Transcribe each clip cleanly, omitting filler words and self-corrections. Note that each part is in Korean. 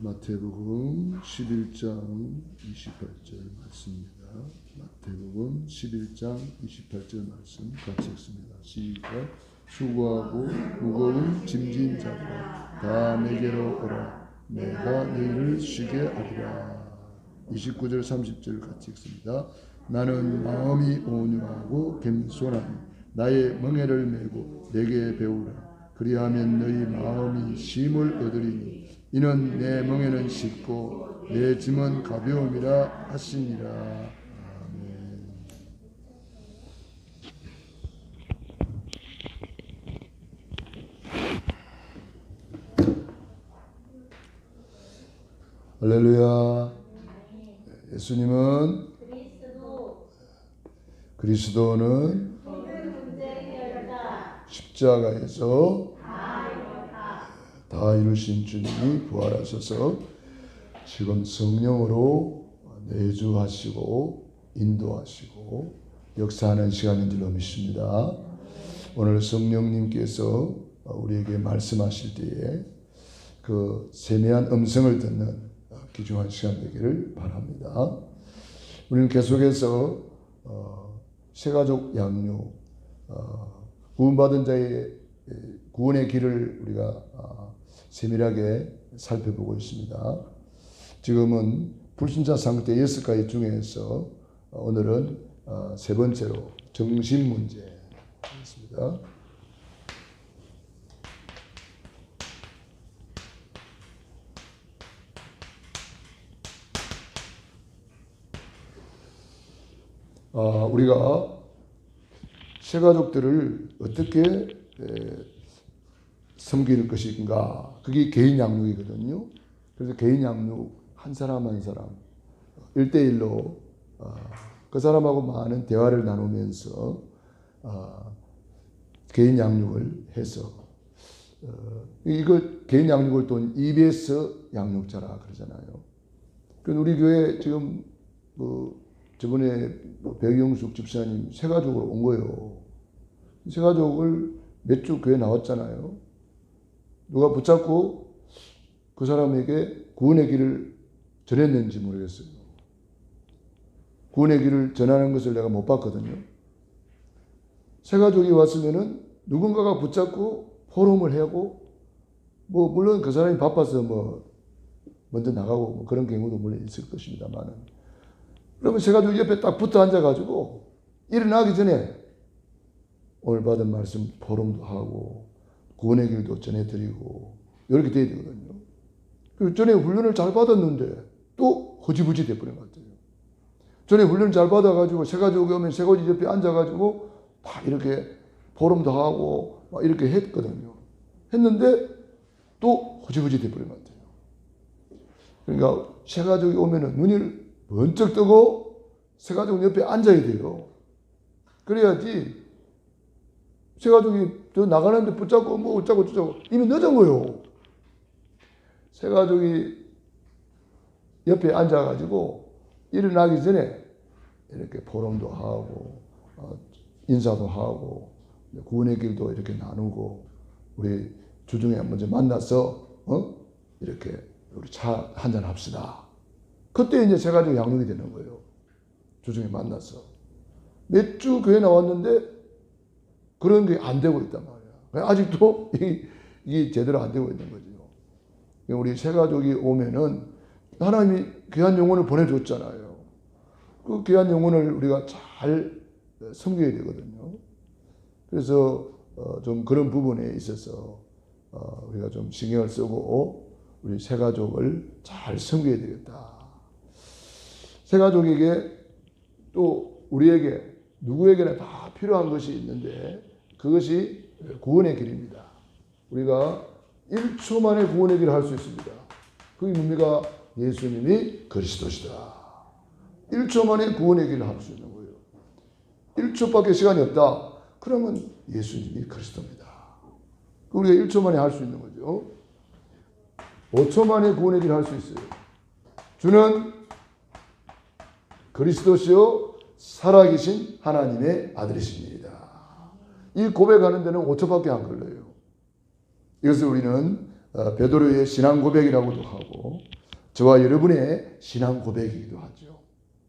마태복음 11장 28절 말씀입니다. 마태복음 11장 28절 말씀 같이 읽습니다. 시작. 수고하고 무거운 짐진 자들아 다 내게로 오라. 내가 너희를 쉬게 하리라. 29절 30절 같이 읽습니다. 나는 마음이 온유하고 겸손하니 나의 멍에를 메고 내게 배우라. 그리하면 너희 마음이 쉼을 얻으리니 이는 내 멍에는 쉽고 내 짐은 가벼움이라 하시니라. 아멘. 할렐루야. 예수님은 그리스도는 십자가에서 다 이루신 주님이 부활하셔서 지금 성령으로 내주하시고 인도하시고 역사하는 시간인 줄로 믿습니다. 오늘 성령님께서 우리에게 말씀하실 때에 그 세미한 음성을 듣는 귀중한 시간 되기를 바랍니다. 우리는 계속해서 새가족 양육, 구원받은 자의 구원의 길을 우리가 세밀하게 살펴보고 있습니다. 지금은 불신자 상태 6가지 중에서 오늘은 세 번째로 정신 문제입니다. 우리가 새가족들을 어떻게 섬길 것인가, 그게 개인 양육이거든요. 그래서 개인 양육 한 사람 한 사람 1대1로 그 사람하고 많은 대화를 나누면서 개인 양육을 해서 이거 개인 양육을 또 EBS 양육자라 그러잖아요. 우리 교회 지금 저번에 백영숙 집사님 새가족으로 온 거예요. 새가족을 몇 주 교회 나왔잖아요. 누가 붙잡고 그 사람에게 구원의 길을 전했는지 모르겠어요. 구원의 길을 전하는 것을 내가 못 봤거든요. 새가족이 왔으면은 누군가가 붙잡고 포럼을 하고, 물론 그 사람이 바빠서 먼저 나가고 그런 경우도 물론 있을 것입니다만은. 그러면 새가족 옆에 딱 붙어 앉아가지고 일어나기 전에 오늘 받은 말씀 포럼도 하고 구원의 길도 전해드리고 이렇게 돼야 되거든요. 그 전에 훈련을 잘 받았는데 또 허지부지 돼버린 것 같아요. 전에 훈련을 잘 받아가지고 새가족이 오면 새가족 옆에 앉아가지고 다 이렇게 포럼도 하고 막 이렇게 했거든요. 했는데 또 허지부지 돼버린 것 같아요. 그러니까 새가족이 오면은 눈을 번쩍 뜨고 새가족 옆에 앉아야 돼요. 그래야지 새가족이 저 나가는데 붙잡고 어쩌고 저쩌고 이미 늦은 거예요. 새가족이 옆에 앉아가지고 일어나기 전에 이렇게 포럼도 하고 인사도 하고 구원의 길도 이렇게 나누고 우리 주중에 먼저 만나서 이렇게 우리 차 한잔 합시다. 그때 이제 새가족 양육이 되는 거예요. 주중에 만나서 몇 주 교회 나왔는데 그런 게 안 되고 있단 말이야. 아직도 이게 제대로 안 되고 있는 거죠. 우리 새가족이 오면은 하나님이 귀한 영혼을 보내줬잖아요. 그 귀한 영혼을 우리가 잘 섬겨야 되거든요. 그래서 좀 그런 부분에 있어서 우리가 좀 신경을 쓰고 우리 새가족을 잘 섬겨야 되겠다. 새가족에게 또 우리에게 누구에게나 다 필요한 것이 있는데 그것이 구원의 길입니다. 우리가 1초 만에 구원의 길을 할 수 있습니다. 그게 뭡니까? 예수님이 그리스도시다. 1초 만에 구원의 길을 할 수 있는 거예요. 1초밖에 시간이 없다. 그러면 예수님이 그리스도입니다. 우리가 1초 만에 할 수 있는 거죠. 5초 만에 구원의 길을 할 수 있어요. 주는 그리스도시요 살아계신 하나님의 아들이십니다. 이 고백하는 데는 5초밖에 안 걸려요. 이것을 우리는 베드로의 신앙 고백이라고도 하고 저와 여러분의 신앙 고백이기도 하죠.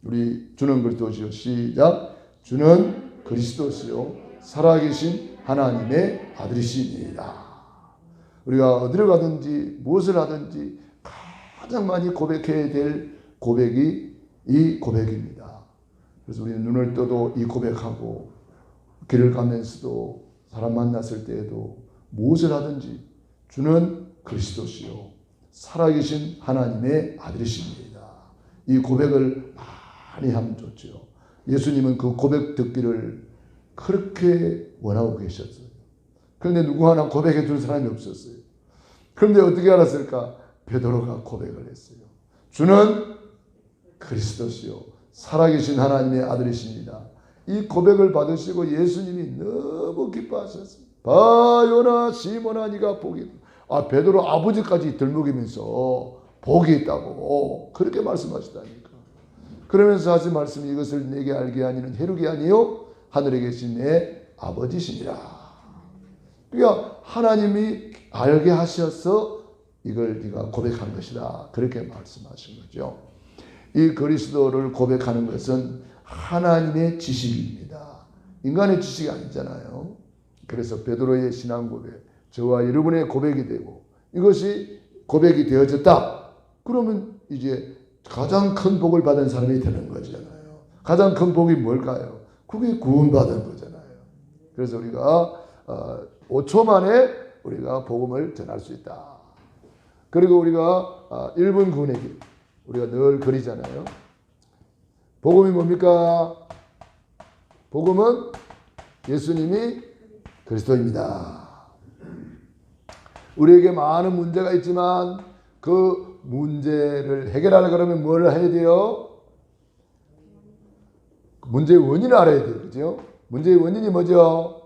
우리 주는 그리스도시요. 시작. 주는 그리스도시요 살아계신 하나님의 아들이십니다. 우리가 어디를 가든지 무엇을 하든지 가장 많이 고백해야 될 고백이 이 고백입니다. 그래서 우리는 눈을 떠도 이 고백하고 길을 가면서도 사람 만났을 때에도 무엇을 하든지 주는 그리스도시요 살아계신 하나님의 아들이십니다. 이 고백을 많이 하면 좋죠. 예수님은 그 고백 듣기를 그렇게 원하고 계셨어요. 그런데 누구 하나 고백해 줄 사람이 없었어요. 그런데 어떻게 알았을까? 베드로가 고백을 했어요. 주는 그리스도시요 살아계신 하나님의 아들이십니다. 이 고백을 받으시고 예수님이 너무 기뻐하셨어요. 바요나 시몬아 네가 복이 있다. 베드로 아버지까지 들먹이면서 복이 있다고 그렇게 말씀하시다니까. 그러면서 하신 말씀이 이것을 내게 알게 하니는 혈육이 아니요 하늘에 계신 내 아버지시니라. 그러니까 하나님이 알게 하셔서 이걸 네가 고백한 것이다. 그렇게 말씀하신 거죠. 이 그리스도를 고백하는 것은 하나님의 지식입니다. 인간의 지식이 아니잖아요. 그래서 베드로의 신앙 고백, 저와 여러분의 고백이 되고 이것이 고백이 되어졌다. 그러면 이제 가장 큰 복을 받은 사람이 되는 거잖아요. 가장 큰 복이 뭘까요? 그게 구원받은 거잖아요. 그래서 우리가 5초 만에 우리가 복음을 전할 수 있다. 그리고 우리가 1분 구원의 길 우리가 늘 그리잖아요. 복음이 뭡니까? 복음은 예수님이 그리스도입니다. 우리에게 많은 문제가 있지만 그 문제를 해결하려고 그러면 뭘 해야 돼요? 문제의 원인을 알아야 돼요. 그죠? 문제의 원인이 뭐죠?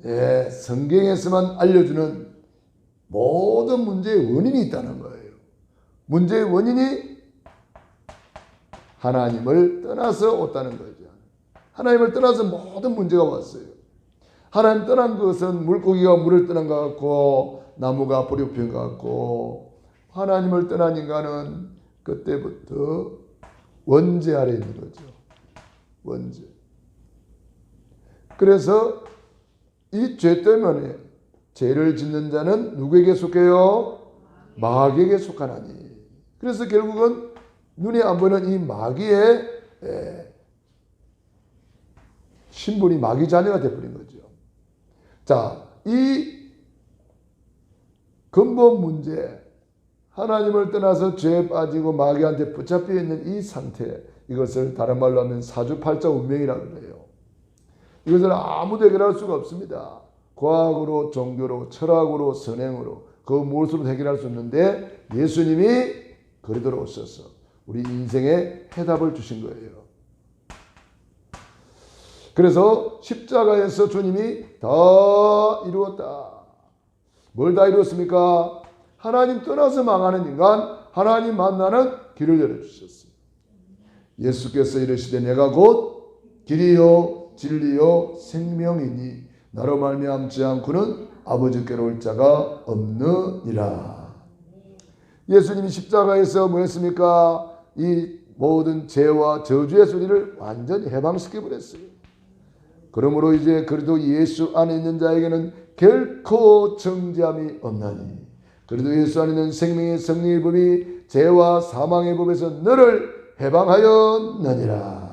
예, 성경에서만 알려주는 모든 문제의 원인이 있다는 거예요. 문제의 원인이 하나님을 떠나서 왔다는 거죠. 하나님을 떠나서 모든 문제가 왔어요. 하나님 떠난 것은 물고기가 물을 떠난 것 같고 나무가 불이 피운 것 같고 하나님을 떠난 인간은 그때부터 원죄 아래 있는 거죠. 원죄. 그래서 이 죄 때문에 죄를 짓는 자는 누구에게 속해요? 마귀에게 속하나니. 그래서 결국은 눈에 안 보이는 이 마귀의 신분이 마귀 자녀가 되어버린 거죠. 자, 이 근본 문제, 하나님을 떠나서 죄에 빠지고 마귀한테 붙잡혀 있는 이 상태, 이것을 다른 말로 하면 사주팔자 운명이라고 해요. 이것을 아무도 해결할 수가 없습니다. 과학으로, 종교로, 철학으로, 선행으로 그 무엇으로 해결할 수 없는데 예수님이 그리도록 오셔서 우리 인생에 해답을 주신 거예요. 그래서 십자가에서 주님이 다 이루었다. 뭘 다 이루었습니까? 하나님 떠나서 망하는 인간, 하나님 만나는 길을 열어주셨습니다. 예수께서 이르시되 내가 곧 길이요 진리요 생명이니 나로 말미암지 않고는 아버지께로 올 자가 없느니라. 예수님이 십자가에서 뭐 했습니까? 이 모든 죄와 저주의 소리를 완전히 해방시켜 버렸어요. 그러므로 이제 그래도 예수 안에 있는 자에게는 결코 정죄함이 없나니 그래도 예수 안에 있는 생명의 성령의 법이 죄와 사망의 법에서 너를 해방하였느니라.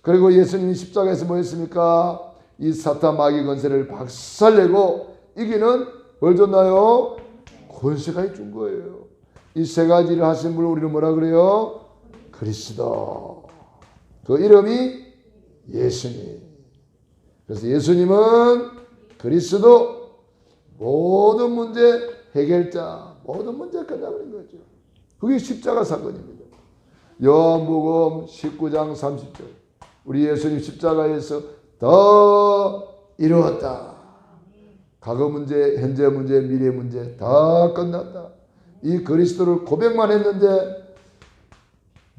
그리고 예수님이 십자가에서 뭐 했습니까? 이 사탄 마귀 권세를 박살내고 이기는 뭘 줬나요? 권세가 준 거예요. 이 세 가지를 하신 분을 우리는 뭐라 그래요? 그리스도. 그 이름이 예수님. 그래서 예수님은 그리스도, 모든 문제 해결자, 모든 문제 끝나버린 거죠. 그게 십자가 사건입니다. 요한복음 19장 30절. 우리 예수님 십자가에서 다 이루었다. 과거 문제, 현재 문제, 미래 문제 다 끝났다. 이 그리스도를 고백만 했는데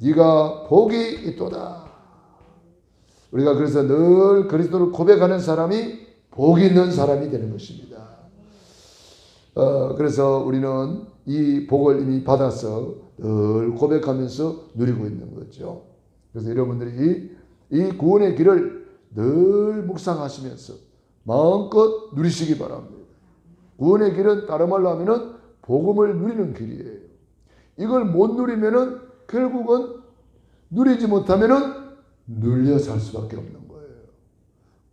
네가 복이 있도다. 우리가 그래서 늘 그리스도를 고백하는 사람이 복이 있는 사람이 되는 것입니다. 그래서 우리는 이 복을 이미 받아서 늘 고백하면서 누리고 있는 거죠. 그래서 여러분들이 이 구원의 길을 늘 묵상하시면서 마음껏 누리시기 바랍니다. 구원의 길은 다른 말로 하면은 복음을 누리는 길이에요. 이걸 못 누리면은 결국은 누리지 못하면은 눌려 살 수밖에 없는 거예요.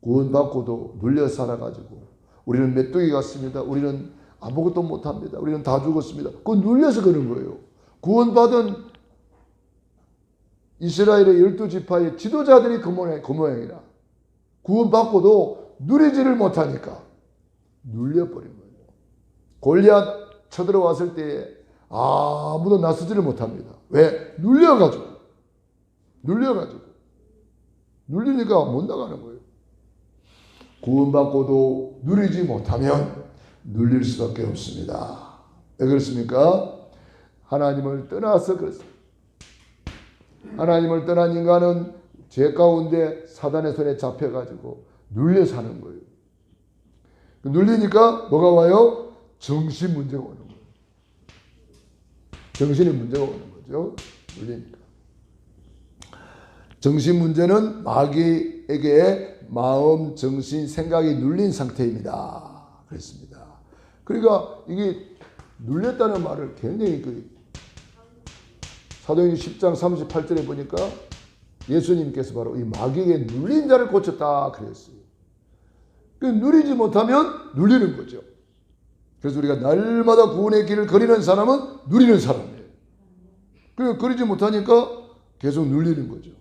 구원받고도 눌려 살아가지고 우리는 메뚜기 같습니다. 우리는 아무것도 못합니다. 우리는 다 죽었습니다. 그건 눌려서 그런 거예요. 구원받은 이스라엘의 12지파의 지도자들이 그 모양이라 구원받고도 누리지를 못하니까 눌려버린 거예요. 골리앗 쳐들어왔을 때 아무도 나서지를 못합니다. 왜? 눌리니까 못 나가는 거예요. 구원받고도 누리지 못하면 눌릴 수밖에 없습니다. 왜 그렇습니까? 하나님을 떠나서 그렇습니다. 하나님을 떠난 인간은 죄 가운데 사단의 손에 잡혀가지고 눌려 사는 거예요. 눌리니까 뭐가 와요? 정신 문제가 오는 거예요. 정신에 문제가 오는 거죠. 눌리니까. 정신 문제는 마귀에게 마음, 정신, 생각이 눌린 상태입니다. 그랬습니다. 그러니까 이게 눌렸다는 말을 굉장히 사도행전 10장 38절에 보니까 예수님께서 바로 이 마귀에게 눌린 자를 고쳤다 그랬어요. 누리지 못하면 눌리는 거죠. 그래서 우리가 날마다 구원의 길을 걸으는 사람은 누리는 사람이에요. 그리고 걸이지 못하니까 계속 눌리는 거죠.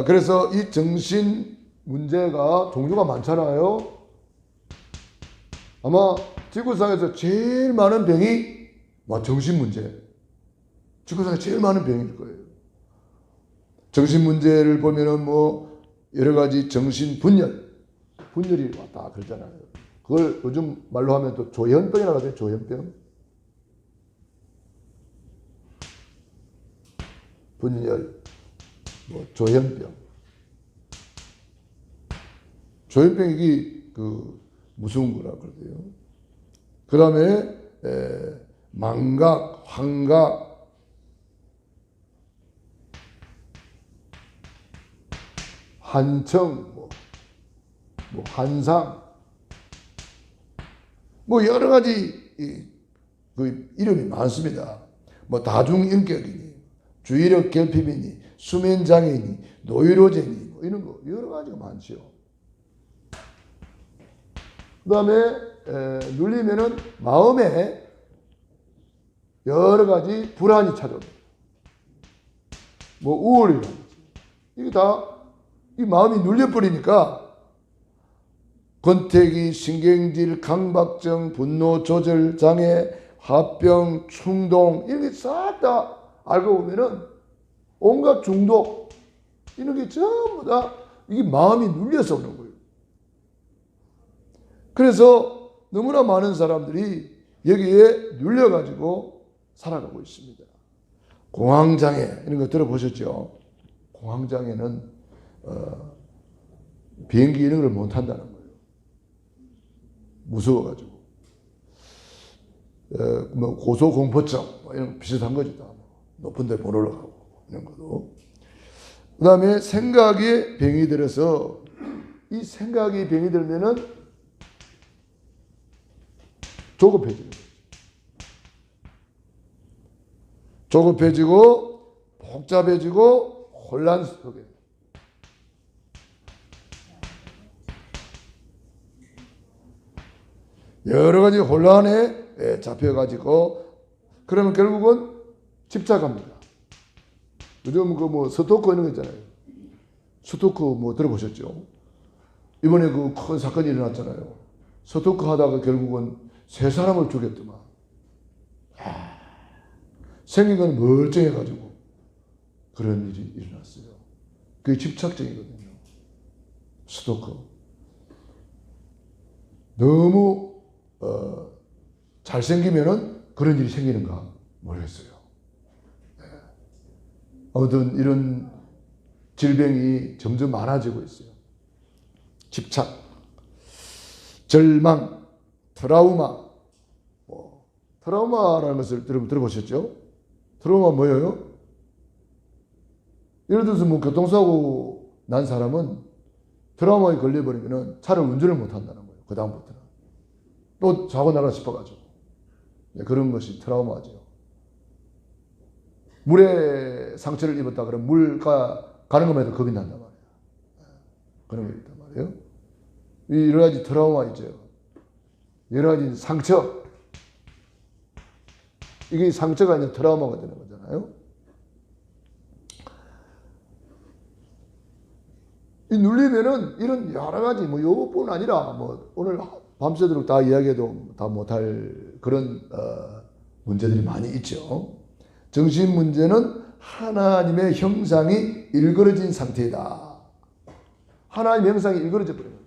그래서 이 정신 문제가 종류가 많잖아요. 아마 지구상에서 제일 많은 병이 정신 문제. 지구상에 제일 많은 병일 거예요. 정신 문제를 보면은 여러 가지 정신 분열이 왔다 그러잖아요. 그걸 요즘 말로 하면 또 조현병이라고 하죠. 조현병. 분열, 조현병. 조현병이 무서운 거라 그러대요. 그 다음에 망각, 환각, 한청, 한상, 여러 가지 이름이 많습니다. 다중인격이니, 주의력 결핍이니, 수면장애니, 노이로제니, 이런 거 여러 가지가 많죠. 그 다음에 눌리면은 마음에 여러 가지 불안이 찾아옵니다. 우울이라든지. 이게 다 이 마음이 눌려버리니까 권태기, 신경질, 강박증, 분노 조절 장애, 화병, 충동 이런 게 싹 다 알고 보면은 온갖 중독 이런 게 전부 다 이게 마음이 눌려서 오는 거예요. 그래서 너무나 많은 사람들이 여기에 눌려가지고 살아가고 있습니다. 공황장애 이런 거 들어보셨죠? 공황장애는 비행기 이런 걸 못 탄다는 거예요. 무서워가지고. 고소공포증 이런 거 비슷한 거죠. 높은 데 못 올라가고 이런 것도. 그 다음에 생각에 병이 들어서 이 생각이 병이 들면은 조급해지는 거죠. 조급해지고 복잡해지고 혼란 속에 여러 가지 혼란에 잡혀가지고 그러면 결국은 집착합니다. 요즘 스토커 이런 거 있잖아요. 스토커 들어보셨죠? 이번에 큰 사건이 일어났잖아요. 스토커 하다가 결국은 3사람을 죽였더만. 생긴 건 멀쩡해가지고 그런 일이 일어났어요. 그게 집착증이거든요. 스토커. 너무 잘생기면은 그런 일이 생기는가 모르겠어요. 네. 아무튼 이런 질병이 점점 많아지고 있어요. 집착, 절망, 트라우마. 트라우마라는 것을 여러분 들어보셨죠? 트라우마 뭐예요? 예를 들어서 뭐 교통사고 난 사람은 트라우마에 걸려버리면 차를 운전을 못 한다는 거예요. 그 다음부터는. 또 사고 나가 싶어가지고. 그런 것이 트라우마죠. 물에 상처를 입었다 그러면 물가 가는 것만 해도 겁이 난단 말이에요. 그런 게 있단 말이에요. 여러 가지 트라우마 있죠. 여러 가지 상처. 이게 상처가 아니라 트라우마가 되는 거잖아요. 이 눌리면은 이런 여러 가지 뭐 요것뿐 아니라 뭐 오늘 밤새도록 다 이야기해도 다 못할 그런 문제들이 많이 있죠. 정신 문제는 하나님의 형상이 일그러진 상태이다. 하나님의 형상이 일그러져 버린 거죠.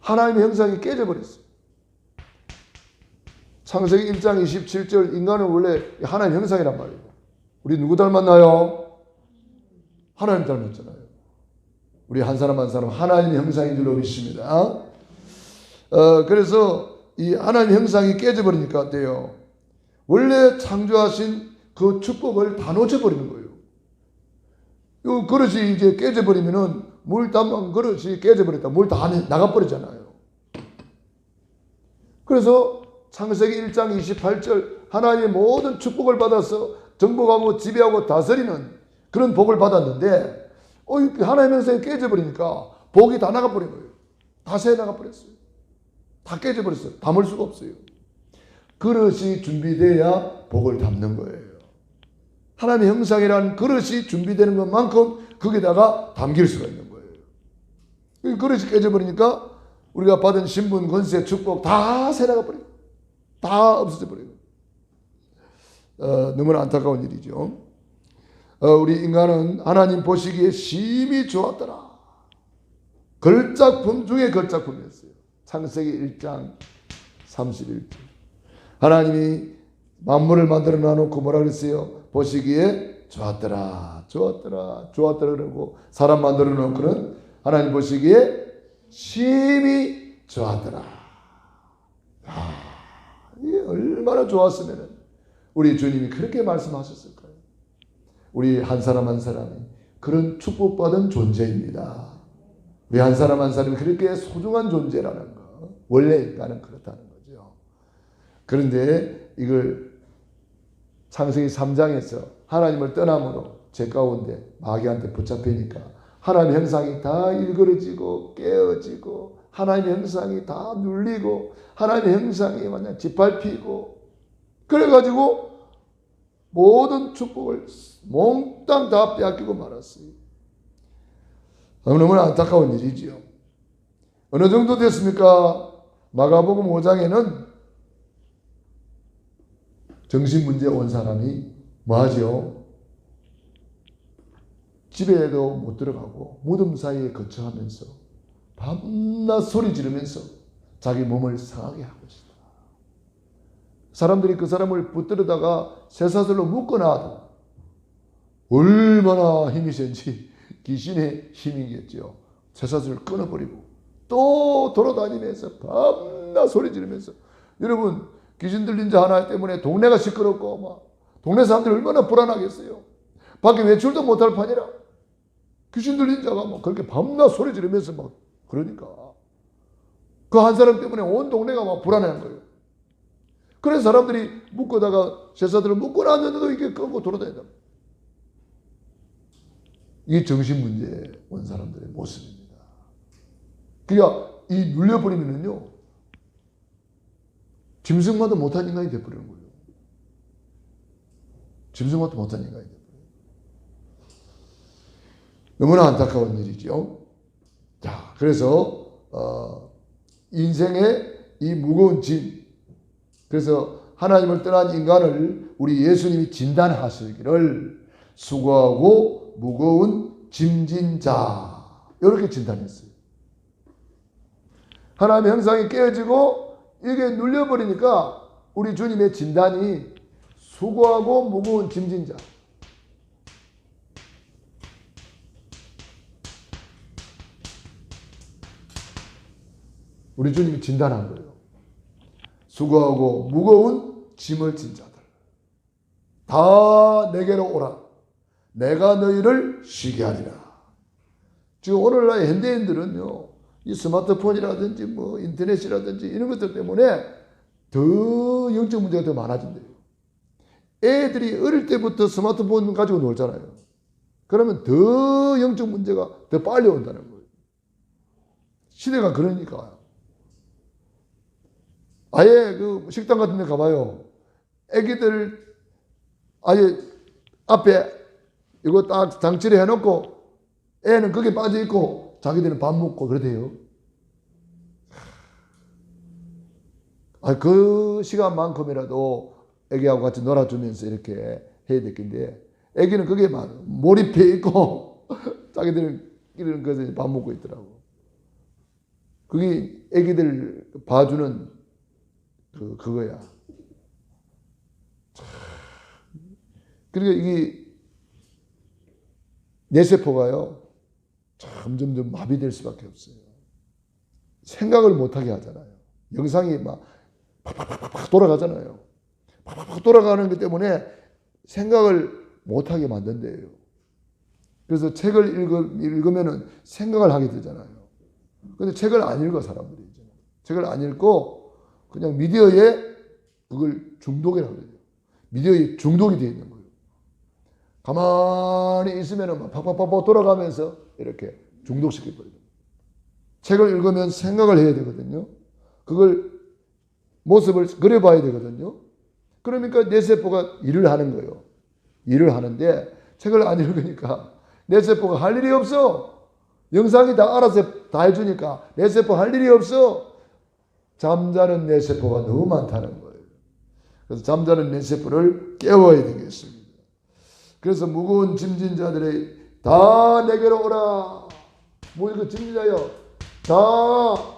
하나님의 형상이 깨져버렸어요. 창세기 1장 27절 인간은 원래 하나님의 형상이란 말이에요. 우리 누구 닮았나요? 하나님 닮았잖아요. 우리 한 사람 한 사람 하나님의 형상인 줄로 믿습니다. 그래서 이 하나님의 형상이 깨져버리니까 어때요? 원래 창조하신 그 축복을 다 놓쳐버리는 거예요. 이 그릇이 이제 깨져버리면은 물 담은 그릇이 깨져버렸다. 물 다 나가버리잖아요. 그래서 창세기 1장 28절 하나님의 모든 축복을 받아서 정복하고 지배하고 다스리는 그런 복을 받았는데 하나님의 형상이 깨져버리니까 복이 다 나가버린 거예요. 다 새 나가버렸어요. 다 깨져버렸어요. 담을 수가 없어요. 그릇이 준비돼야 복을 담는 거예요. 하나님의 형상이라는 그릇이 준비되는 것만큼 거기다가 담길 수가 있는 거예요. 이 그릇이 깨져버리니까 우리가 받은 신분, 권세, 축복 다 새 나가버려요. 다 없어져 버려요. 너무나 안타까운 일이죠. 우리 인간은 하나님 보시기에 심히 좋았더라. 걸작품 중에 걸작품이었어요. 창세기 1장 31절. 하나님이 만물을 만들어 놔놓고 뭐라 그랬어요? 보시기에 좋았더라. 좋았더라. 좋았더라 그러고 사람 만들어 놓고는 하나님 보시기에 심히 좋았더라. 이게 얼마나 좋았으면 우리 주님이 그렇게 말씀하셨을까요? 우리 한 사람 한 사람이 그런 축복받은 존재입니다. 우리 한 사람 한 사람이 그렇게 소중한 존재라는 거. 원래 인간은 그렇다는 거죠. 그런데 이걸 창세기 3장에서 하나님을 떠남으로 죄 가운데 마귀한테 붙잡히니까 하나님의 형상이 다 일그러지고 깨어지고 하나님의 형상이 다 눌리고 하나님의 형상이 완전 짓밟히고 그래가지고 모든 축복을 몽땅 다 빼앗기고 말았어요. 너무나 안타까운 일이지요. 어느 정도 됐습니까? 마가복음 5장에는 정신문제 온 사람이 뭐하죠? 집에도 못 들어가고 무덤 사이에 거처하면서 밤낮 소리 지르면서 자기 몸을 상하게 하고 있다. 사람들이 그 사람을 붙들어다가 쇠사슬로 묶어놔도 얼마나 힘이 센지 귀신의 힘이겠죠. 쇠사슬을 끊어버리고 또 돌아다니면서 밤낮 소리 지르면서 여러분 귀신 들린 자 하나 때문에 동네가 시끄럽고 막 동네 사람들이 얼마나 불안하겠어요. 밖에 외출도 못할 판이라 귀신 들린 자가 막 그렇게 밤낮 소리 지르면서 막 그러니까 그 한 사람 때문에 온 동네가 막 불안해한 거예요. 그래서 사람들이 묶어다가 쇠사슬을 묶어놨는데도 이게 끄고 돌아다닌다. 이게 정신문제에 온 사람들의 모습입니다. 그러니까 이 눌려버리면은요 짐승마도 못한 인간이 되어버리는 거예요. 짐승마도 못한 인간이 되어버려요. 너무나 안타까운 일이죠. 자, 그래서 인생의 이 무거운 짐, 그래서 하나님을 떠난 인간을 우리 예수님이 진단하시기를 수고하고 무거운 짐진 자 이렇게 진단했어요. 하나님의 형상이 깨어지고 이게 눌려버리니까 우리 주님의 진단이 수고하고 무거운 짐진 자. 우리 주님이 진단한 거예요. 수고하고 무거운 짐을 진 자들 다 내게로 오라. 내가 너희를 쉬게 하리라. 지금 오늘날 현대인들은요, 이 스마트폰이라든지 뭐 인터넷이라든지 이런 것들 때문에 더 영적 문제가 더 많아진대요. 애들이 어릴 때부터 스마트폰 가지고 놀잖아요. 그러면 더 영적 문제가 더 빨리 온다는 거예요. 시대가 그러니까. 아예 그 식당 같은 데 가봐요. 애기들 아예 앞에 이거 딱 장치를 해놓고 애는 거기에 빠져있고 자기들은 밥 먹고 그러대요. 그 시간만큼이라도 애기하고 같이 놀아주면서 이렇게 해야 될 텐데 애기는 거기에 몰입해 있고 자기들은 이런 것에 밥 먹고 있더라고. 그게 애기들 봐주는 그거야. 그러니까 이게 뇌세포가요 점점 마비될 수밖에 없어요. 생각을 못하게 하잖아요. 영상이 막 팍팍팍팍 돌아가잖아요. 팍팍팍 돌아가는 것 때문에 생각을 못하게 만든대요. 그래서 책을 읽으면은 생각을 하게 되잖아요. 근데 책을 안 읽어 사람들이. 책을 안 읽고 그냥 미디어에 그걸 중독이라고 그래요. 미디어에 중독이 되어 있는 거예요. 가만히 있으면은 막 팍팍팍 돌아가면서 이렇게 중독시켜버려요. 책을 읽으면 생각을 해야 되거든요. 그걸 모습을 그려봐야 되거든요. 그러니까 뇌세포가 일을 하는 거예요. 일을 하는데 책을 안 읽으니까 뇌세포가 할 일이 없어. 영상이 다 알아서 다 해주니까 뇌세포 할 일이 없어. 잠자는 뇌세포가 너무 많다는 거예요. 그래서 잠자는 뇌세포를 깨워야 되겠습니다. 그래서 무거운 짐진 자들이 다 내게로 오라. 뭐 이거 짐진 자요. 다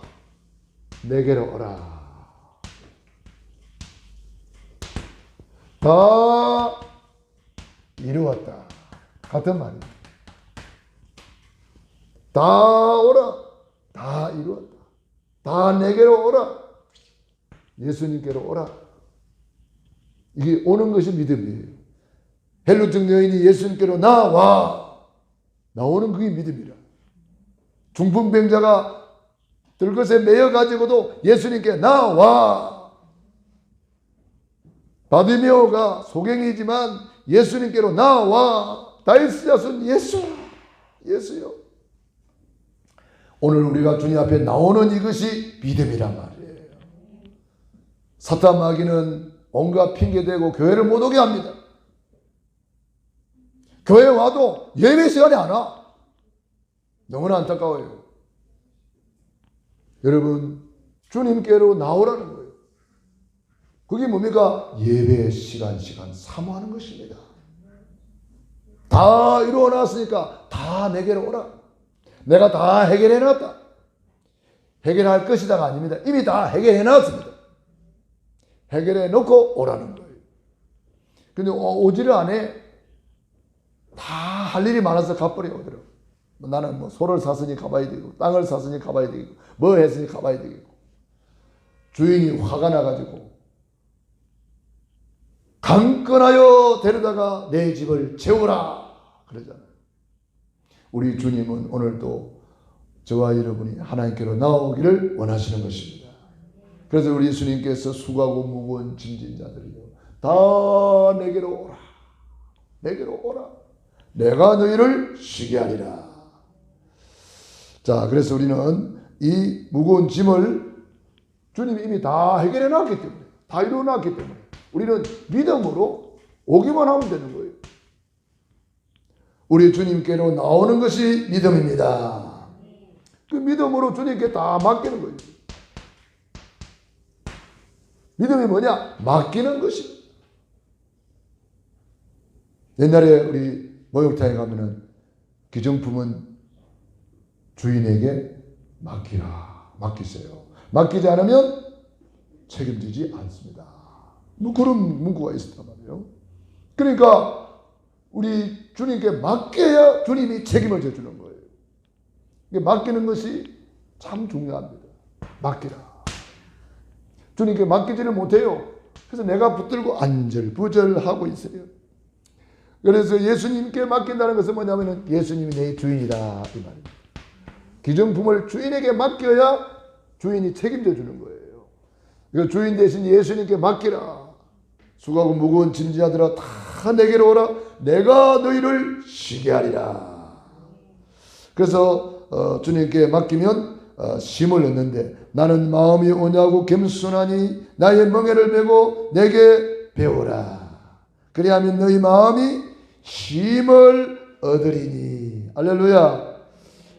내게로 오라. 다 이루었다. 같은 말이에요. 다 오라. 다 이루었다. 다 내게로 오라. 예수님께로 오라. 이게 오는 것이 믿음이에요. 헬루증 여인이 예수님께로 나와. 나오는 그게 믿음이라. 중풍병자가 들것에 매여가지고도 예수님께 나와. 바디메오가 소경이지만 예수님께로 나와. 다윗의 자손 예수. 예수요. 오늘 우리가 주님 앞에 나오는 이것이 믿음이란 말이에요. 사탄 마귀는 온갖 핑계대고 교회를 못 오게 합니다. 교회 와도 예배 시간에 안 와. 너무나 안타까워요. 여러분, 주님께로 나오라는 거예요. 그게 뭡니까? 예배 시간 사모하는 것입니다. 다 이루어놨으니까 다 내게로 오라. 내가 다 해결해놨다. 해결할 것이다가 아닙니다. 이미 다 해결해놨습니다. 해결해놓고 오라는 거예요. 근데 오지를 안 해. 다 할 일이 많아서 가버려 오더라고. 나는 뭐 소를 샀으니 가봐야 되고 땅을 샀으니 가봐야 되고 뭐 했으니 가봐야 되겠고 주인이 화가 나가지고 강권하여 데려다가 내 집을 채우라 그러잖아요. 우리 주님은 오늘도 저와 여러분이 하나님께로 나오기를 원하시는 것입니다. 그래서 우리 예수님께서 수고하고 무거운 짐진 자들이요 다 내게로 오라. 내게로 오라. 내가 너희를 쉬게 하리라. 자, 그래서 우리는 이 무거운 짐을 주님이 이미 다 해결해 놨기 때문에, 다 이루어 놨기 때문에 우리는 믿음으로 오기만 하면 되는 거예요. 우리 주님께로 나오는 것이 믿음입니다. 그 믿음으로 주님께 다 맡기는 거예요. 믿음이 뭐냐? 맡기는 것이. 옛날에 우리 목욕탕에 가면은 기정품은 주인에게 맡기세요. 맡기지 않으면 책임지지 않습니다. 뭐 그런 문구가 있었단 말이에요. 그러니까 우리 주님께 맡겨야 주님이 책임을 져주는 거예요. 맡기는 것이 참 중요합니다. 맡기라. 주님께 맡기지를 못해요. 그래서 내가 붙들고 안절부절하고 있어요. 그래서 예수님께 맡긴다는 것은 뭐냐면은 예수님이 내 주인이다 이 말입니다. 기정품을 주인에게 맡겨야 주인이 책임져 주는 거예요. 그러니까 주인 대신 예수님께 맡기라. 수고하고 무거운 짐지자들아 다 내게로 오라. 내가 너희를 쉬게 하리라. 그래서 주님께 맡기면 쉼을 얻는데 나는 마음이 온유하고 겸손하니 나의 멍에를 메고 내게 배우라. 그리하면 너희 마음이 쉼을 얻으리니. 할렐루야.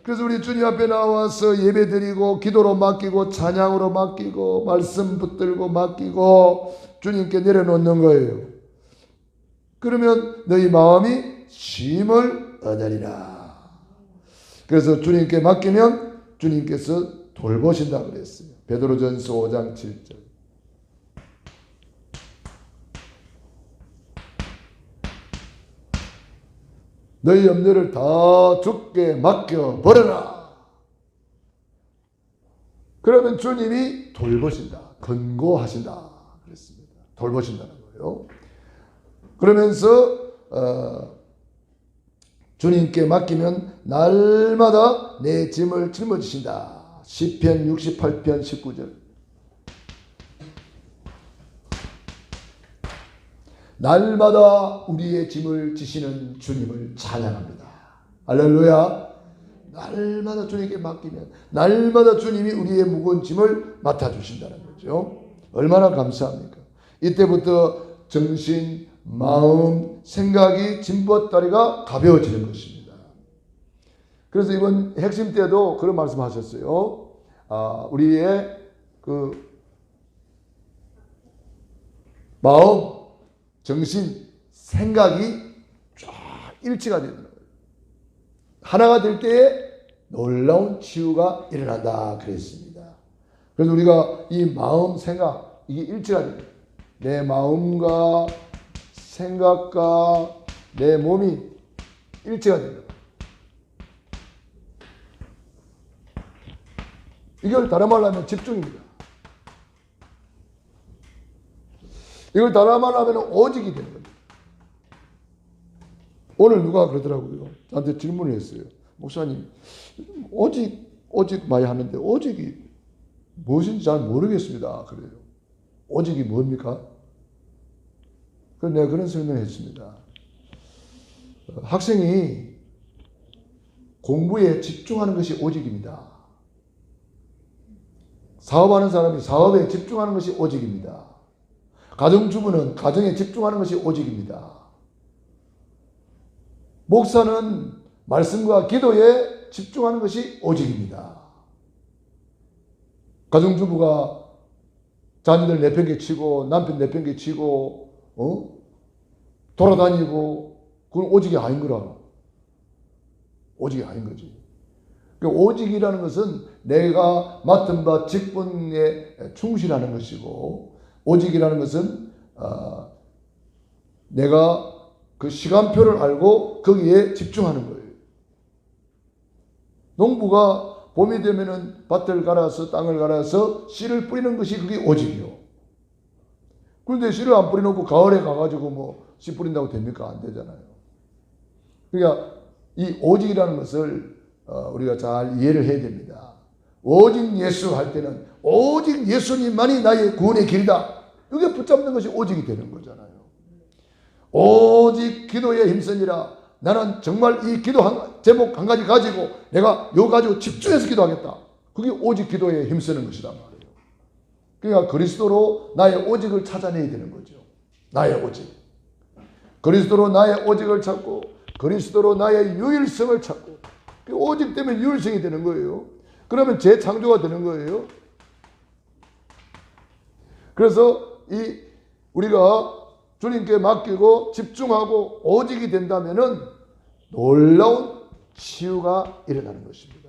그래서 우리 주님 앞에 나와서 예배드리고 기도로 맡기고 찬양으로 맡기고 말씀 붙들고 맡기고 주님께 내려놓는 거예요. 그러면 너희 마음이 쉼을 얻으리라. 그래서 주님께 맡기면 주님께서 돌보신다 그랬어요. 베드로전서 5장 7절. 너희 염려를 다 주께 맡겨 버려라. 그러면 주님이 돌보신다, 권고하신다 그랬습니다. 돌보신다는 거예요. 그러면서 주님께 맡기면 날마다 내 짐을 짊어지신다. 시편 68편 19절. 날마다 우리의 짐을 지시는 주님을 찬양합니다. 할렐루야. 날마다 주님께 맡기면 날마다 주님이 우리의 무거운 짐을 맡아주신다는 거죠. 얼마나 감사합니까? 이때부터 정신, 마음, 생각이 짐보따리가 가벼워지는 것입니다. 그래서 이번 핵심 때도 그런 말씀 하셨어요. 우리의 그 마음, 정신, 생각이 쫙 일치가 되는 거예요. 하나가 될 때에 놀라운 치유가 일어난다 그랬습니다. 그래서 우리가 이 마음, 생각 이게 일치가 돼요. 내 마음과 생각과 내 몸이 일치가 됩니다. 이걸 다른 말로 하면 집중입니다. 이걸 다른 말로 하면 오직이 되는 겁니다. 오늘 누가 그러더라고요. 저한테 질문을 했어요. 목사님, 오직 많이 하는데 오직이 무엇인지 잘 모르겠습니다. 그래요. 오직이 뭡니까? 그래서 내가 그런 설명을 했습니다. 학생이 공부에 집중하는 것이 오직입니다. 사업하는 사람이 사업에 집중하는 것이 오직입니다. 가정주부는 가정에 집중하는 것이 오직입니다. 목사는 말씀과 기도에 집중하는 것이 오직입니다. 가정주부가 자녀들 내팽개치고 남편 내팽개치고 돌아다니고 그건 오직이 아닌 거라. 오직이 아닌 거지. 오직이라는 것은 내가 맡은 바 직분에 충실하는 것이고, 오직이라는 것은 내가 그 시간표를 알고 거기에 집중하는 거예요. 농부가 봄이 되면은 밭을 갈아서 땅을 갈아서 씨를 뿌리는 것이 그게 오직이요. 그런데 씨를 안 뿌려놓고 가을에 가가지고 뭐 씨 뿌린다고 됩니까? 안 되잖아요. 그러니까 이 오직이라는 것을 우리가 잘 이해를 해야 됩니다. 오직 예수 할 때는 오직 예수님만이 나의 구원의 길이다. 이게 붙잡는 것이 오직이 되는 거잖아요. 오직 기도에 힘쓰니라. 나는 정말 이 기도 제목 한 가지 가지고 내가 요 가지고 집중해서 기도하겠다. 그게 오직 기도에 힘쓰는 것이란 말이에요. 그러니까 그리스도로 나의 오직을 찾아내야 되는 거죠. 나의 오직. 그리스도로 나의 오직을 찾고 그리스도로 나의 유일성을 찾고 오직 때문에 유일성이 되는 거예요. 그러면 재창조가 되는 거예요. 그래서 우리가 주님께 맡기고 집중하고 오직이 된다면은 놀라운 치유가 일어나는 것입니다.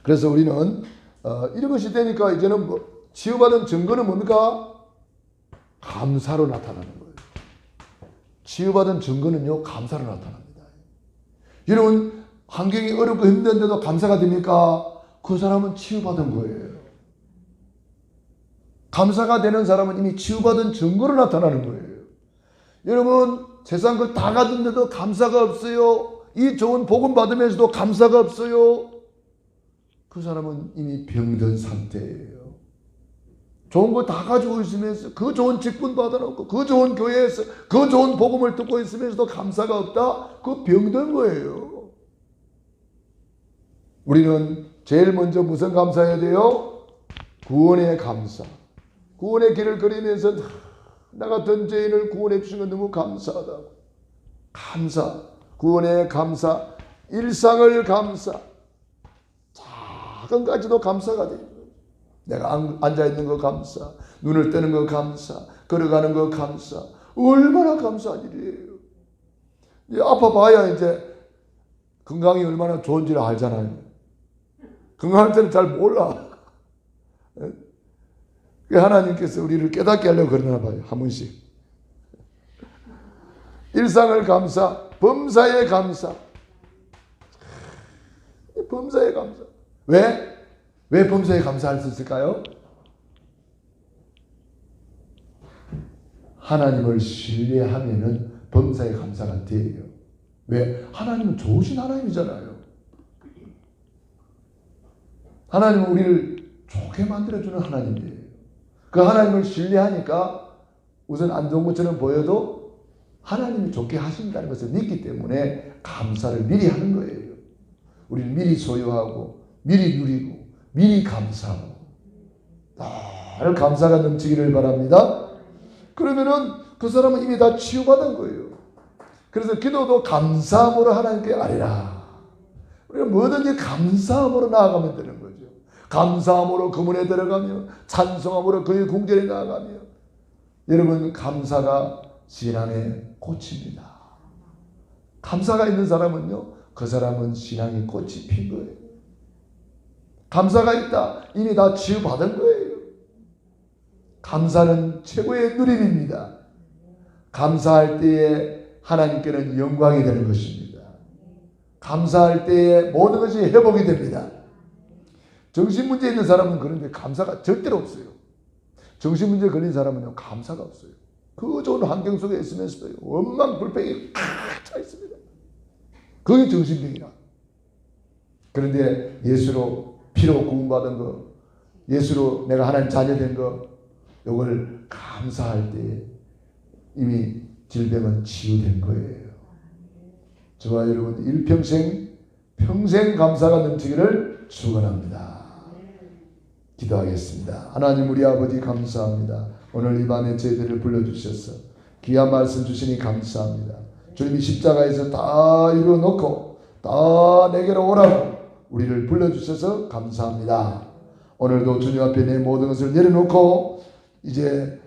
그래서 우리는 이런 것이 되니까 이제는 치유받은 증거는 뭡니까? 감사로 나타나는 거예요. 치유받은 증거는요, 감사로 나타납니다. 여러분, 환경이 어렵고 힘든데도 감사가 됩니까? 그 사람은 치유받은 거예요. 감사가 되는 사람은 이미 치유받은 증거로 나타나는 거예요. 여러분, 세상 걸 다 가졌는데도 감사가 없어요. 이 좋은 복음 받으면서도 감사가 없어요. 그 사람은 이미 병든 상태예요. 좋은 거 다 가지고 있으면서 그 좋은 직분 받아놓고 그 좋은 교회에서 그 좋은 복음을 듣고 있으면서도 감사가 없다? 그거 병든 거예요. 우리는 제일 먼저 무슨 감사해야 돼요? 구원의 감사. 구원의 길을 걸으면서 나 같은 죄인을 구원해 주신 건 너무 감사하다고. 감사, 구원의 감사, 일상을 감사, 작은 가지도 감사가 돼요. 내가 앉아있는 거 감사, 눈을 뜨는 거 감사, 걸어가는 거 감사. 얼마나 감사한 일이에요. 아파봐야 이제 건강이 얼마나 좋은지를 알잖아요. 건강할 때는 잘 몰라. 하나님께서 우리를 깨닫게 하려고 그러나 봐요. 한 번씩. 일상을 감사, 범사에 감사. 범사에 감사. 왜? 왜 범사에 감사할 수 있을까요? 하나님을 신뢰하면은 범사에 감사가 돼요. 왜? 하나님은 좋으신 하나님이잖아요. 하나님은 우리를 좋게 만들어주는 하나님이에요. 그 하나님을 신뢰하니까 우선 안 좋은 것처럼 보여도 하나님이 좋게 하신다는 것을 믿기 때문에 감사를 미리 하는 거예요. 우리는 미리 소유하고 미리 누리고 미리 감사하고 늘 감사가 넘치기를 바랍니다. 그러면은 그 사람은 이미 다 치유받은 거예요. 그래서 기도도 감사함으로 하나님께 아뢰라. 우리가 뭐든지 감사함으로 나아가면 되는 거죠. 감사함으로 그문에 들어가며 찬송함으로 그의 궁전에 나아가며. 여러분, 감사가 신앙의 꽃입니다. 감사가 있는 사람은요, 그 사람은 신앙의 꽃이 핀 거예요. 감사가 있다. 이미 다 치유받은 거예요. 감사는 최고의 누림입니다. 감사할 때에 하나님께는 영광이 되는 것입니다. 감사할 때에 모든 것이 회복이 됩니다. 정신문제 있는 사람은 그런데 감사가 절대로 없어요. 정신문제 걸린 사람은요, 감사가 없어요. 그 좋은 환경 속에 있으면서도 원망 불평이 꽉 차 있습니다. 그게 정신병이라. 그런데 예수로 피로 구원받은 거, 예수로 내가 하나님 자녀 된 거, 이걸 감사할 때 이미 질병은 치유된 거예요. 저와 여러분 일평생 평생 감사가 넘치기를 축원합니다. 기도하겠습니다. 하나님 우리 아버지 감사합니다. 오늘 이 밤에 저희들을 불러주셔서 귀한 말씀 주시니 감사합니다. 주님이 십자가에서 다 이루어놓고 다 내게로 오라고 우리를 불러주셔서 감사합니다. 오늘도 주님 앞에 내 모든 것을 내려놓고 이제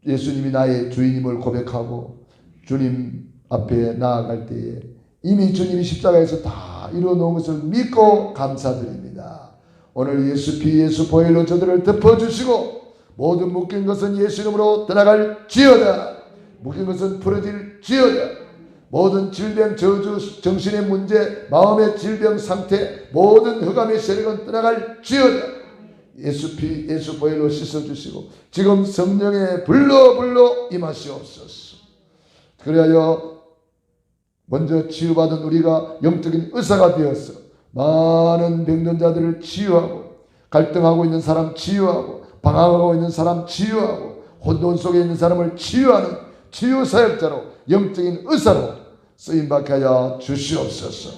예수님이 나의 주인임을 고백하고 주님 앞에 나아갈 때에 이미 주님이 십자가에서 다 이루어놓은 것을 믿고 감사드립니다. 오늘 예수 피 예수 보혈로 저들을 덮어주시고 모든 묶인 것은 예수 이름으로 떠나갈지어다. 묶인 것은 풀어질지어다. 모든 질병, 저주, 정신의 문제, 마음의 질병 상태, 모든 흑암의 세력은 떠나갈지어다. 예수 피 예수 보혈로 씻어주시고 지금 성령의 불로 임하시옵소서. 그래야 먼저 치유받은 우리가 영적인 의사가 되어서 많은 병든 자들을 치유하고 갈등하고 있는 사람 치유하고 방황하고 있는 사람 치유하고 혼돈 속에 있는 사람을 치유하는 치유사역자로 영적인 의사로 쓰임받게 하여 주시옵소서.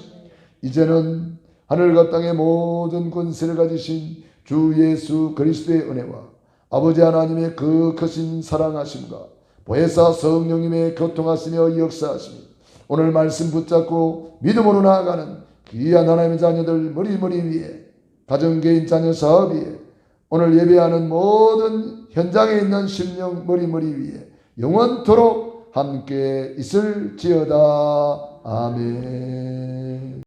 이제는 하늘과 땅의 모든 권세를 가지신 주 예수 그리스도의 은혜와 아버지 하나님의 그 크신 사랑하심과 보혜사 성령님의 교통하시며 역사하심이 오늘 말씀 붙잡고 믿음으로 나아가는 귀한 하나님의 자녀들 머리 위에 가정개인 자녀 사업 위에 오늘 예배하는 모든 현장에 있는 심령 머리 위에 영원토록 함께 있을지어다. 아멘.